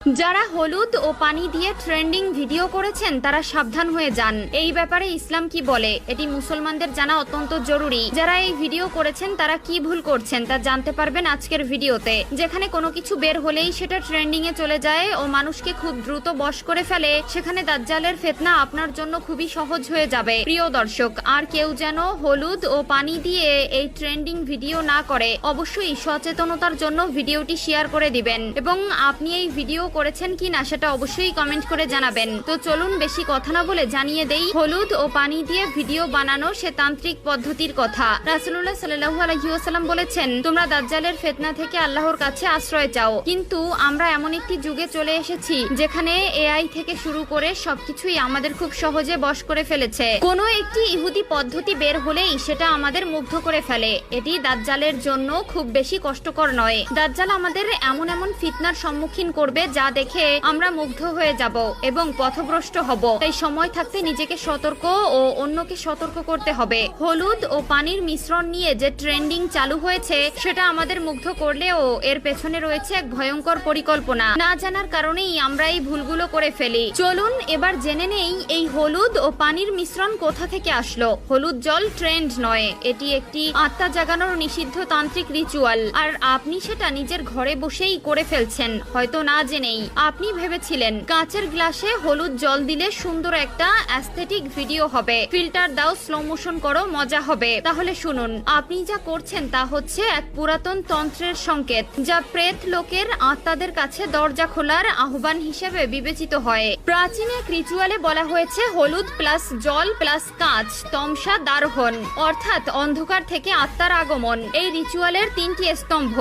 যারা হলুদ ও পানি দিয়ে ট্রেন্ডিং ভিডিও করেছেন তারা সাবধান হয়ে যান। এই ব্যাপারে ইসলাম কি বলে এটি মুসলমানদের জানা অত্যন্ত জরুরি। যারা এই ভিডিও করেছেন তারা কি ভুল করছেন তা জানতে পারবেন আজকের ভিডিওতে, যেখানে কোনো কিছু বের হলেই সেটা ট্রেন্ডিং এ চলে যায় ও মানুষকে খুব দ্রুত বশ করে ফেলে। সেখানে দাজ্জালের ফিতনা আপনার জন্য খুবই সহজ হয়ে যাবে। প্রিয় দর্শক, আর কেউ যেন হলুদ ও পানি দিয়ে এই ট্রেন্ডিং ভিডিও না করে, অবশ্যই সচেতনতার জন্য ভিডিওটি শেয়ার করে দিবেন এবং আপনি এই ভিডিও করেছেন কিনা সেটা অবশ্যই কমেন্ট করে জানাবেন। তো চলুন বেশি কথা না বলে জানিয়ে দেই হলুদ ও পানি দিয়ে ভিডিও বানানো সে তান্ত্রিক পদ্ধতির কথা। রাসূলুল্লাহ সাল্লাল্লাহু আলাইহি ওয়াসাল্লাম বলেছেন, তোমরা দাজ্জালের ফিতনা থেকে আল্লাহর কাছে আশ্রয় চাও। কিন্তু আমরা এমন একটি যুগে চলে এসেছি যেখানে এআই থেকে শুরু করে সবকিছুই আমাদের খুব সহজে বশ করে ফেলেছে। কোনো একটি ইহুদি পদ্ধতি বের হলেই সেটা আমাদের মুগ্ধ করে ফেলে। এটি দাজ্জালের জন্য খুব বেশি কষ্টকর নয়। দাজ্জাল আমাদের এমন এমন ফিতনার সম্মুখীন করবে যা দেখে আমরা মুগ্ধ হয়ে যাব এবং পথভ্রষ্ট হব। তাই সময় থাকতে নিজেকে সতর্ক ও অন্যকে সতর্ক করতে হবে। হলুদ ও পানির মিশ্রণ নিয়ে যে ট্রেন্ডিং চালু হয়েছে সেটা আমাদের মুগ্ধ করলেও এর পেছনে রয়েছে এক ভয়ঙ্কর পরিকল্পনা। না জানার কারণেই আমরা এই ভুলগুলো করে ফেলি। চলুন এবার জেনে নেই এই হলুদ ও পানির মিশ্রণ কোথা থেকে আসলো। হলুদ জল ট্রেন্ড নয়, এটি একটি আত্মা জাগানোর নিষিদ্ধ তান্ত্রিক রিচুয়াল। আর আপনি সেটা নিজের ঘরে বসেই করে ফেলছেন, হয়তো না জেনেই। আপনি ভেবেছিলেন কাঁচের গ্লাসে হলুদ জল দিলে সুন্দর একটা অ্যাস্থেটিক ভিডিও হবে, ফিল্টার দাও, স্লো মোশন করো, মজা হবে। তাহলে শুনুন, আপনি যা করছেন তা হচ্ছে এক পুরাতন তন্ত্রের সংকেত, যা প্রেত লোকের আত্মাদের কাছে দরজা খোলার আহ্বান হিসেবে বিবেচিত হয়। প্রাচীন এক রিচুয়ালে বলা হয়েছে হলুদ প্লাস জল প্লাস কাঁচ তমসা দারোহণ, অর্থাৎ অন্ধকার থেকে আত্মার আগমন। এই রিচুয়ালের তিনটি স্তম্ভ: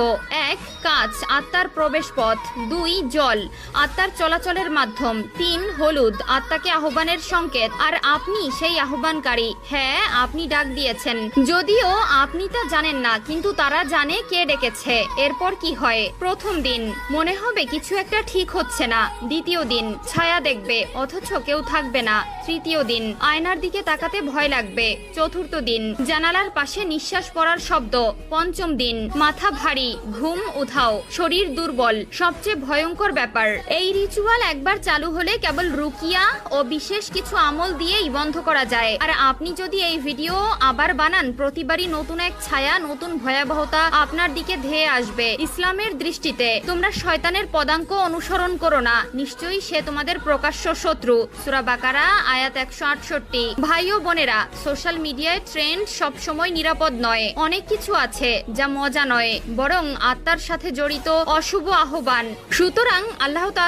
1 কাঁচ, আত্মার প্রবেশ পথ; 2 জল, আত্মার চলাচলের মাধ্যম; 3 হলুদ, আত্মাকে আহ্বানের সংকেত। আর আপনি সেই আহ্বানকারী। হ্যাঁ, আপনি ডাক দিয়েছেন, যদিও আপনি তা জানেন না, কিন্তু তারা জানে কে ডেকেছে। এরপর কি হয়? প্রথম দিন মনে হবে কিছু একটা ঠিক হচ্ছে না। দ্বিতীয় দিন ছায়া দেখবে অথচ কেউ থাকবে না। তৃতীয় দিন আয়নার দিকে তাকাতে ভয় লাগবে। চতুর্থ দিন জানালার পাশে নিঃশ্বাস পড়ার শব্দ। পঞ্চম দিন মাথা ভারী, ঘুম উধাও, শরীর দুর্বল। সবচেয়ে ভয়ঙ্কর ব্যাপার, এই রিচুয়াল একবার চালু হলে কেবল রুকিয়া ও বিশেষ কিছু আমল দিয়েই বন্ধ করা যায়। আর আপনি যদি এই ভিডিও আবার বানান, প্রতিবারই নতুন এক ছায়া, নতুন ভয়াবহতা আপনার দিকে ধেয়ে আসবে। ইসলামের দৃষ্টিতে তোমরা শয়তানের পদাঙ্ক অনুসরণ করো না, নিশ্চয়ই সে তোমাদের প্রকাশ্য শত্রু। সূরা বাকারা আয়াত 168। ভাই ও বোনেরা, সোশ্যাল মিডিয়ায় ট্রেন্ড সবসময় নিরাপদ নয়। অনেক কিছু আছে যা মজা নয়, বরং আত্মার সাথে জড়িত অশুভ আহ্বান। সুতরাং আল্লাহ তাআলা